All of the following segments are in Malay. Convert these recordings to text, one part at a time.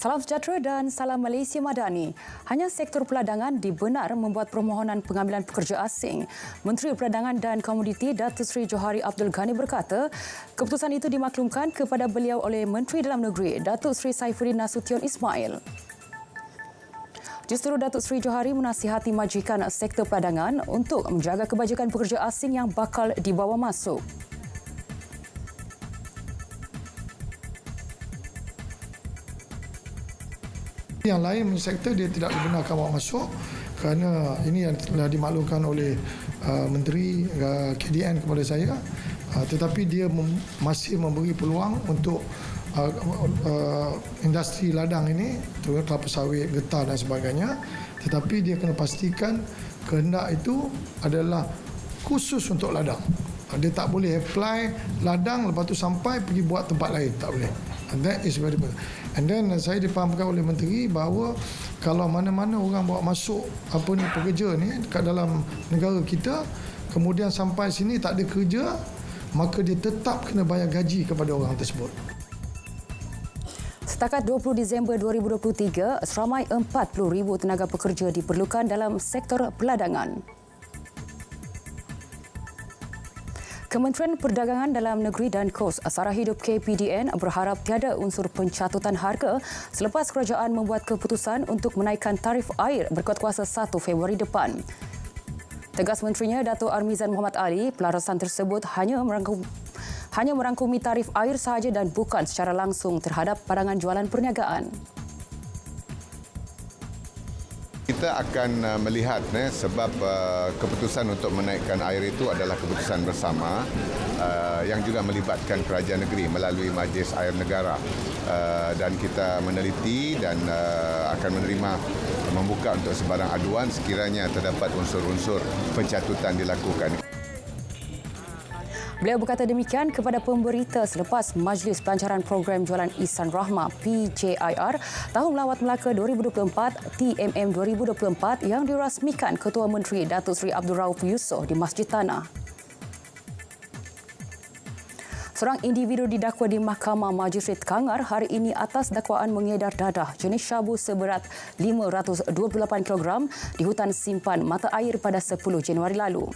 Salam sejahtera dan salam Malaysia Madani. Hanya sektor perladangan dibenar membuat permohonan pengambilan pekerja asing. Menteri Perdagangan dan Komoditi Datuk Seri Johari Abdul Ghani berkata, keputusan itu dimaklumkan kepada beliau oleh Menteri Dalam Negeri Datuk Seri Saifuddin Nasution Ismail. Justeru Datuk Seri Johari menasihati majikan sektor perdagangan untuk menjaga kebajikan pekerja asing yang bakal dibawa masuk. Yang lain sektor dia tidak dibenarkan bawa masuk kerana ini yang telah dimaklumkan oleh Menteri KDN kepada saya, tetapi dia masih memberi peluang untuk industri ladang ini, terutama kelapa sawit, getah dan sebagainya, tetapi dia kena pastikan kehendak itu adalah khusus untuk ladang. Dia tak boleh apply ladang lepas tu sampai pergi buat tempat lain, tak boleh. And that is very important. And then saya difahamkan oleh menteri bahawa kalau mana-mana orang bawa masuk pekerja ni dekat dalam negara kita, kemudian sampai sini tak ada kerja, maka dia tetap kena bayar gaji kepada orang tersebut. Setakat 20 Disember 2023, seramai 40,000 tenaga pekerja diperlukan dalam sektor perladangan. Kementerian Perdagangan Dalam Negeri dan Kos Sara Hidup KPDN berharap tiada unsur pencatutan harga selepas kerajaan membuat keputusan untuk menaikkan tarif air berkuat kuasa 1 Februari depan. Tegas menterinya Dato' Armizan Muhammad Ali, pelarasan tersebut hanya merangkumi tarif air sahaja dan bukan secara langsung terhadap barangan jualan perniagaan. Kita akan melihat sebab keputusan untuk menaikkan air itu adalah keputusan bersama yang juga melibatkan kerajaan negeri melalui Majlis Air Negara, dan kita meneliti dan akan menerima membuka untuk sebarang aduan sekiranya terdapat unsur-unsur pencatutan dilakukan. Beliau berkata demikian kepada pemberita selepas Majlis Pelancaran Program Jualan Ihsan Rahmah PJIR Tahun Melawat Melaka 2024 TMM 2024 yang dirasmikan Ketua Menteri Datuk Seri Abdul Rauf Yusof di Masjid Tanah. Seorang individu didakwa di Mahkamah Majistret Kangar hari ini atas dakwaan mengedar dadah jenis syabu seberat 528 kg di hutan simpan mata air pada 10 Januari lalu.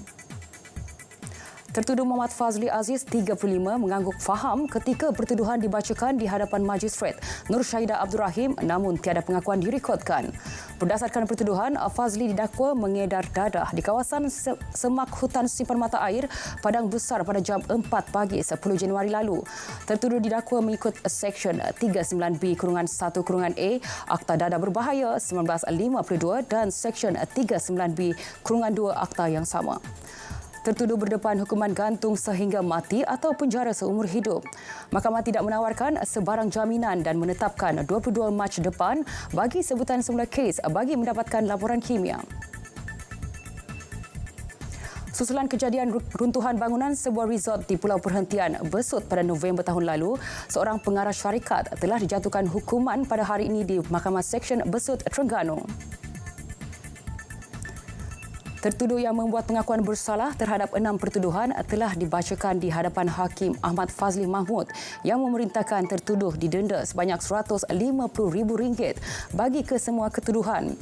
Tertuduh Muhammad Fazli Aziz, 35, mengangguk faham ketika pertuduhan dibacakan di hadapan Majistret Nur Syahidah Abdul Rahim namun tiada pengakuan direkodkan. Berdasarkan pertuduhan, Fazli didakwa mengedar dadah di kawasan semak hutan simpan mata air Padang Besar pada jam 4 pagi 10 Januari lalu. Tertuduh didakwa mengikut Seksyen 39B-1-A Akta Dadah Berbahaya 1952 dan Seksyen 39B-2 Akta yang sama. Tertuduh berdepan hukuman gantung sehingga mati atau penjara seumur hidup. Mahkamah tidak menawarkan sebarang jaminan dan menetapkan 22 Mac depan bagi sebutan semula kes bagi mendapatkan laporan kimia. Susulan kejadian runtuhan bangunan sebuah resort di Pulau Perhentian Besut pada November tahun lalu, seorang pengarah syarikat telah dijatuhkan hukuman pada hari ini di Mahkamah Seksyen Besut, Terengganu. Tertuduh yang membuat pengakuan bersalah terhadap 6 pertuduhan telah dibacakan di hadapan Hakim Ahmad Fazli Mahmud yang memerintahkan tertuduh didenda sebanyak RM150,000 bagi kesemua ketuduhan.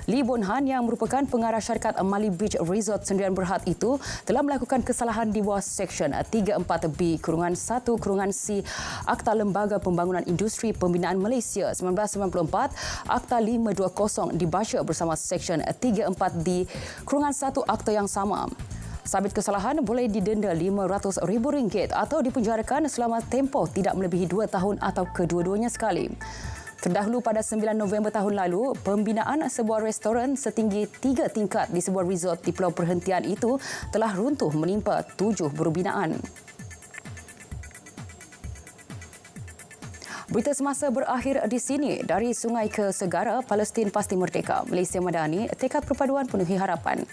Lee Boon Han yang merupakan pengarah syarikat Mali Beach Resort Sendirian Berhad itu telah melakukan kesalahan di bawah Seksyen 34B-1-C Akta Lembaga Pembangunan Industri Pembinaan Malaysia 1994, Akta 520 dibaca bersama Seksyen 34D-1 Akta yang sama. Sabit kesalahan boleh didenda RM500,000 atau dipenjarakan selama tempoh tidak melebihi 2 tahun atau kedua-duanya sekali. Terdahulu pada 9 November tahun lalu, pembinaan sebuah restoran setinggi 3 tingkat di sebuah resort di Pulau Perhentian itu telah runtuh menimpa 7 buruh binaan. Berita semasa berakhir di sini. Dari sungai ke segara, Palestin pasti merdeka. Malaysia Madani, tekad perpaduan penuhi harapan.